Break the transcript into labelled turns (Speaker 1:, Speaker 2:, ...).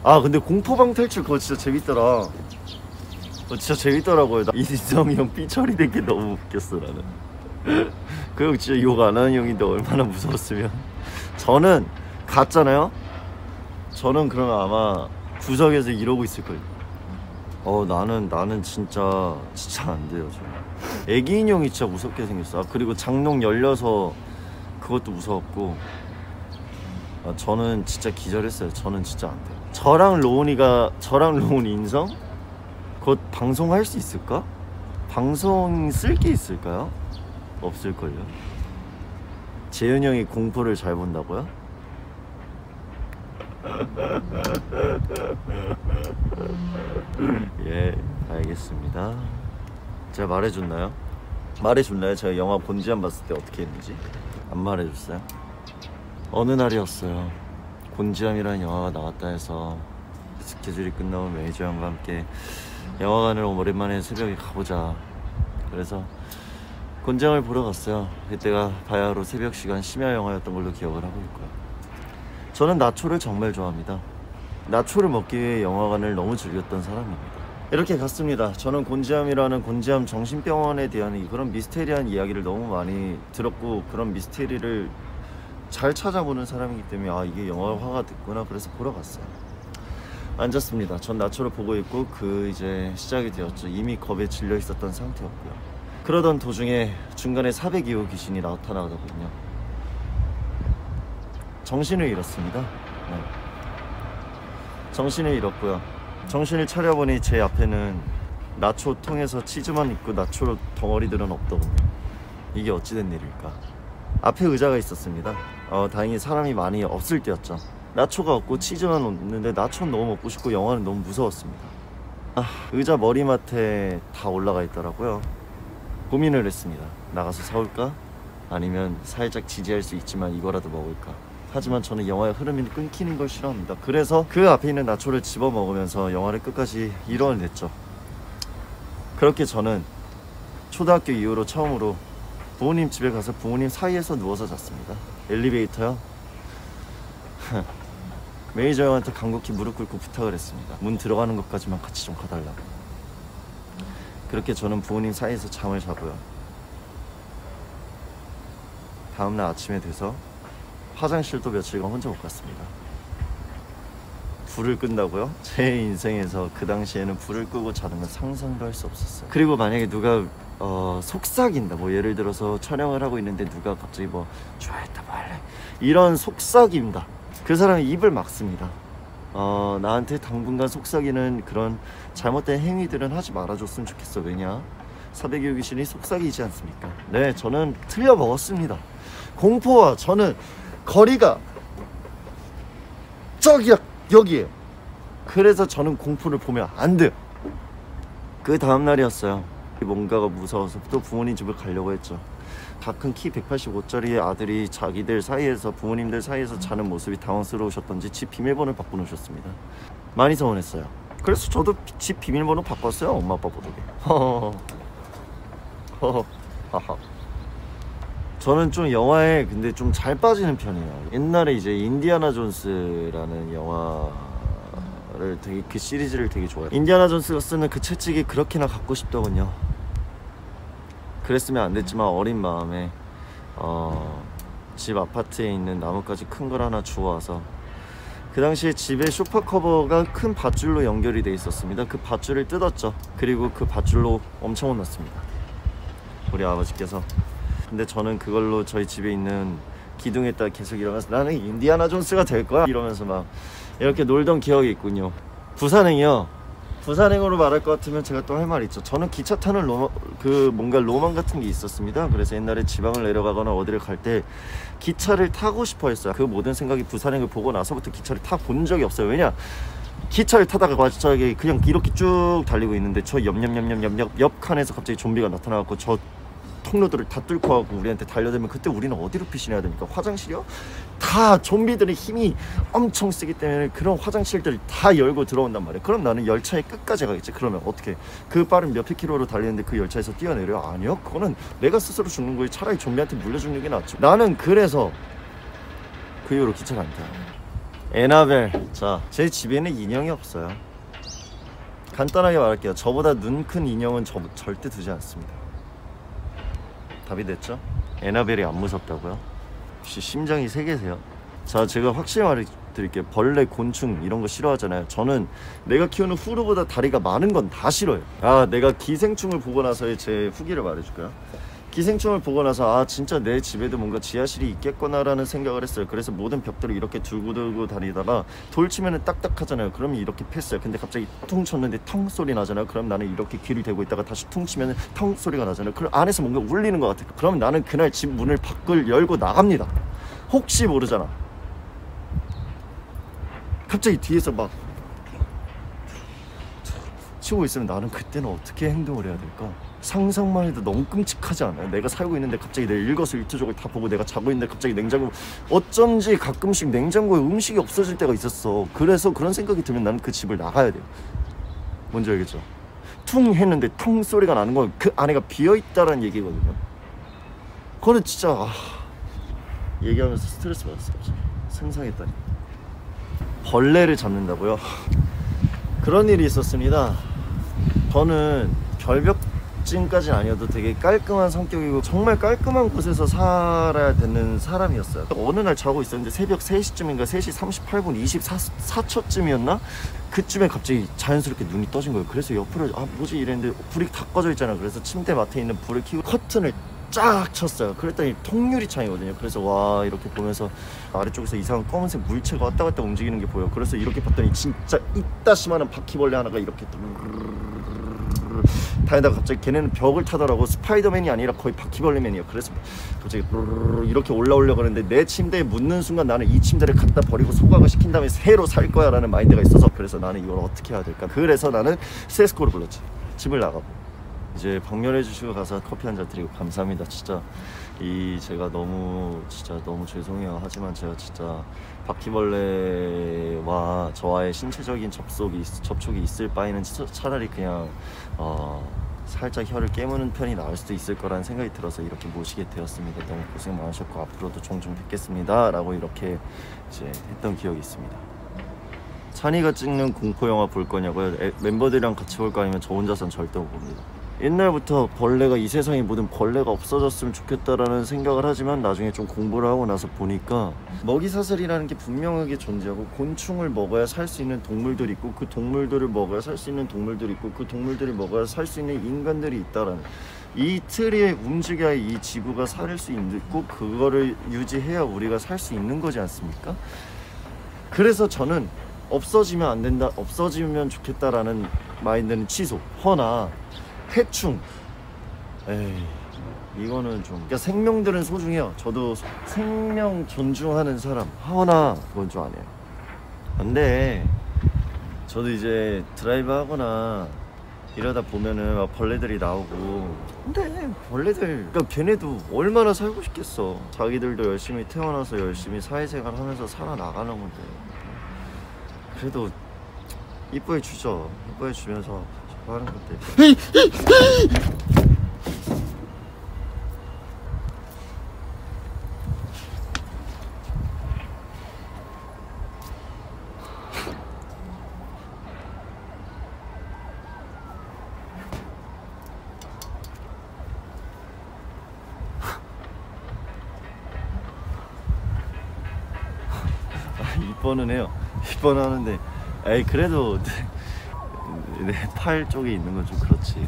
Speaker 1: 아 근데 공포방탈출 그거 진짜 재밌더라. 진짜 재밌더라고요. 나 인성이 형 삐처리 된 게 너무 웃겼어 나는. 그 형 진짜 욕 안 하는 형인데 얼마나 무서웠으면. 저는 갔잖아요. 저는 그러면 아마 구석에서 이러고 있을 거예요. 나는 진짜 안 돼요. 저 애기 인형이 진짜 무섭게 생겼어. 아, 그리고 장롱 열려서 그것도 무서웠고. 저는 진짜 기절했어요. 저는 진짜 안 돼요. 저랑 로운 인성? 곧 방송할 수 있을까? 방송 쓸 게 있을까요? 없을걸요. 재윤 형이 공포를 잘 본다고요? 예, 알겠습니다. 제가 말해줬나요? 말해줬나요? 제가 영화 곤지암 봤을 때 어떻게 했는지? 안 말해줬어요? 어느 날이었어요. 곤지암이라는 영화가 나왔다 해서 스케줄이 끝나면 매니저 형과 함께 영화관을 오랜만에 새벽에 가보자. 그래서 곤지암을 보러 갔어요. 그때가 바야흐로 새벽 시간 심야 영화였던 걸로 기억을 하고 있고요. 저는 나초를 정말 좋아합니다. 나초를 먹기 위해 영화관을 너무 즐겼던 사람입니다. 이렇게 갔습니다. 저는 곤지암이라는 곤지암 정신병원에 대한 그런 미스테리한 이야기를 너무 많이 들었고, 그런 미스테리를 잘 찾아보는 사람이기 때문에 이게 영화화가 됐구나. 그래서 보러 갔어요. 앉았습니다. 전 나초를 보고 있고 이제 시작이 되었죠. 이미 겁에 질려 있었던 상태였고요. 그러던 도중에 중간에 402호 귀신이 나타나거든요. 정신을 잃었습니다. 네. 정신을 잃었고요. 정신을 차려보니 제 앞에는 나초 통에서 치즈만 있고 나초 덩어리들은 없더군요. 이게 어찌된 일일까? 앞에 의자가 있었습니다. 다행히 사람이 많이 없을 때였죠. 나초가 없고 치즈만 없는데 나초는 너무 먹고 싶고 영화는 너무 무서웠습니다. 의자 머리맡에 다 올라가 있더라고요. 고민을 했습니다. 나가서 사올까? 아니면 살짝 지지할 수 있지만 이거라도 먹을까? 하지만 저는 영화의 흐름이 끊기는 걸 싫어합니다. 그래서 그 앞에 있는 나초를 집어 먹으면서 영화를 끝까지 이뤄냈죠. 그렇게 저는 초등학교 이후로 처음으로 부모님 집에 가서 부모님 사이에서 누워서 잤습니다. 엘리베이터요? 매니저 형한테 간곡히 무릎 꿇고 부탁을 했습니다. 문 들어가는 것까지만 같이 좀 가달라고. 그렇게 저는 부모님 사이에서 잠을 자고요. 다음날 아침에 돼서 화장실도 며칠간 혼자 못 갔습니다. 불을 끈다고요? 제 인생에서 그 당시에는 불을 끄고 자는 건 상상도 할 수 없었어요. 그리고 만약에 누가 속삭인다, 예를 들어서 촬영을 하고 있는데 누가 갑자기 좋아했다 뭐 할래, 이런 속삭임다, 그 사람이 입을 막습니다. 나한테 당분간 속삭이는 그런 잘못된 행위들은 하지 말아줬으면 좋겠어. 왜냐? 402호 귀신이 속삭이지 않습니까? 네, 저는 틀려 먹었습니다. 공포와 저는 거리가 저기야, 여기에요. 그래서 저는 공포를 보면 안 돼요. 그 다음 날이었어요. 뭔가가 무서워서 또 부모님 집을 가려고 했죠. 다 큰 키 185짜리 아들이 자기들 사이에서, 부모님들 사이에서 자는 모습이 당황스러우셨던지 집 비밀번호를 바꿔놓으셨습니다. 많이 서운했어요. 그래서 저도 집 비밀번호 바꿨어요. 엄마 아빠 보더니. 저는 좀 영화에 근데 좀 잘 빠지는 편이에요. 옛날에 이제 인디아나 존스라는 영화를 그 시리즈를 되게 좋아해요. 인디아나 존스가 쓰는 그 채찍이 그렇게나 갖고 싶더군요. 그랬으면 안 됐지만 어린 마음에 집 아파트에 있는 나뭇가지 큰 걸 하나 주워와서, 그 당시에 집에 소파 커버가 큰 밧줄로 연결이 돼 있었습니다. 그 밧줄을 뜯었죠. 그리고 그 밧줄로 엄청 혼났습니다, 우리 아버지께서. 근데 저는 그걸로 저희 집에 있는 기둥에다 계속 일어나서 나는 인디아나 존스가 될 거야 이러면서 막 이렇게 놀던 기억이 있군요. 부산행이요. 부산행으로 말할 것 같으면 제가 또 할 말이 있죠. 저는 기차 타는 뭔가 로망 같은 게 있었습니다. 그래서 옛날에 지방을 내려가거나 어디를 갈 때 기차를 타고 싶어 했어요. 그 모든 생각이 부산행을 보고 나서부터 기차를 타본 적이 없어요. 왜냐? 기차를 타다가 갑자기 그냥 이렇게 쭉 달리고 있는데 저 옆 칸에서 갑자기 좀비가 나타나갖고 저 통로들을 다 뚫고 가고 우리한테 달려들면 그때 우리는 어디로 피신해야 됩니까? 화장실이요? 다 좀비들의 힘이 엄청 세기 때문에 그런 화장실들을 다 열고 들어온단 말이에요. 그럼 나는 열차의 끝까지 가겠지. 그러면 어떻게? 그 빠른 몇백 킬로로 달리는데 그 열차에서 뛰어내려요? 아니요, 그거는 내가 스스로 죽는 거지. 차라리 좀비한테 물려 죽는 게 낫죠. 나는 그래서 그 이후로 기차를 안 타요. 에나벨. 자, 제 집에는 인형이 없어요. 간단하게 말할게요. 저보다 눈 큰 인형은 절대 두지 않습니다. 답이 됐죠? 에나벨이 안 무섭다고요? 혹시 심장이 3개세요? 자, 제가 확실히 말해드릴게요. 벌레, 곤충 이런 거 싫어하잖아요. 저는 내가 키우는 후루보다 다리가 많은 건 다 싫어요. 아, 내가 기생충을 보고 나서의 제 후기를 말해줄까요? 기생충을 보고 나서 진짜 내 집에도 뭔가 지하실이 있겠구나라는 생각을 했어요. 그래서 모든 벽들을 이렇게 들고 다니다가 돌 치면은 딱딱하잖아요. 그러면 이렇게 팼어요. 근데 갑자기 퉁 쳤는데 텅 소리 나잖아요. 그럼 나는 이렇게 귀를 대고 있다가 다시 퉁 치면은 텅 소리가 나잖아요. 그럼 안에서 뭔가 울리는 것 같아요. 그럼 나는 그날 집 문을 밖을 열고 나갑니다. 혹시 모르잖아. 갑자기 뒤에서 막 치고 있으면 나는 그때는 어떻게 행동을 해야 될까? 상상만 해도 너무 끔찍하지 않아요? 내가 살고 있는데 갑자기 내 일거수일투족을 다 보고 내가 자고 있는데 갑자기 냉장고, 어쩐지 가끔씩 냉장고에 음식이 없어질 때가 있었어. 그래서 그런 생각이 들면 나는 그 집을 나가야 돼요. 뭔지 알겠죠? 퉁 했는데 퉁 소리가 나는 건 그 안에가 비어있다라는 얘기거든요. 그거는 진짜 얘기하면서 스트레스 받았어요. 상상했다니. 벌레를 잡는다고요? 그런 일이 있었습니다. 저는 결벽증까지는 아니어도 되게 깔끔한 성격이고 정말 깔끔한 곳에서 살아야 되는 사람이었어요. 어느 날 자고 있었는데 새벽 3시쯤인가 3시 38분 24초쯤이었나? 그쯤에 갑자기 자연스럽게 눈이 떠진 거예요. 그래서 옆으로 뭐지 이랬는데 불이 다 꺼져 있잖아. 그래서 침대 맡에 있는 불을 켜고 커튼을 쫙 쳤어요. 그랬더니 통유리창이거든요. 그래서 와, 이렇게 보면서 아래쪽에서 이상한 검은색 물체가 왔다 갔다 움직이는 게 보여. 그래서 이렇게 봤더니 진짜 이따시만한 바퀴벌레 하나가 이렇게 다니다가 갑자기 걔네는 벽을 타더라고. 스파이더맨이 아니라 거의 바퀴벌레맨이야. 그래서 갑자기 이렇게 올라오려고 하는데 내 침대에 묻는 순간 나는 이 침대를 갖다 버리고 소각을 시킨 다음에 새로 살 거야 라는 마인드가 있어서, 그래서 나는 이걸 어떻게 해야 될까. 그래서 나는 세스코를 불렀지. 집을 나가고 이제 방문해 주시고 가서 커피 한 잔 드리고 감사합니다. 진짜 제가 너무 죄송해요. 하지만 제가 진짜 바퀴벌레와 저와의 신체적인 접촉이 있을 바에는 차라리 그냥 살짝 혀를 깨무는 편이 나을 수도 있을 거라는 생각이 들어서 이렇게 모시게 되었습니다. 너무 고생 많으셨고 앞으로도 종종 뵙겠습니다 라고 이렇게 이제 했던 기억이 있습니다. 찬이가 찍는 공포영화 볼 거냐고요? 멤버들이랑 같이 볼까 아니면 저 혼자선 절대 못 봅니다. 옛날부터 벌레가, 이 세상에 모든 벌레가 없어졌으면 좋겠다라는 생각을 하지만 나중에 좀 공부를 하고 나서 보니까 먹이사슬이라는 게 분명하게 존재하고, 곤충을 먹어야 살 수 있는 동물들이 있고, 그 동물들을 먹어야 살 수 있는 동물들이 있고, 그 동물들이 먹어야 살 수 있는 인간들이 있다라는 이 틀에 움직여야 이 지구가 살 수 있고, 그거를 유지해야 우리가 살 수 있는 거지 않습니까? 그래서 저는 없어지면 안 된다, 없어지면 좋겠다라는 마인드는 취소. 허나 해충, 이거는 좀, 그러니까 생명들은 소중해요. 저도 생명 존중하는 사람. 하거나 그건 좀 아니에요. 근데 저도 이제 드라이브 하거나 이러다 보면은 막 벌레들이 나오고, 근데 벌레들, 그러니까 걔네도 얼마나 살고 싶겠어. 자기들도 열심히 태어나서 열심히 사회생활 하면서 살아나가는 건데, 그래도 이뻐해 주죠. 이뻐해 주면서 하는 건데. 이뻐는 해요. 이뻐는 하는데 그래도 내 팔 쪽에 있는 건 좀 그렇지.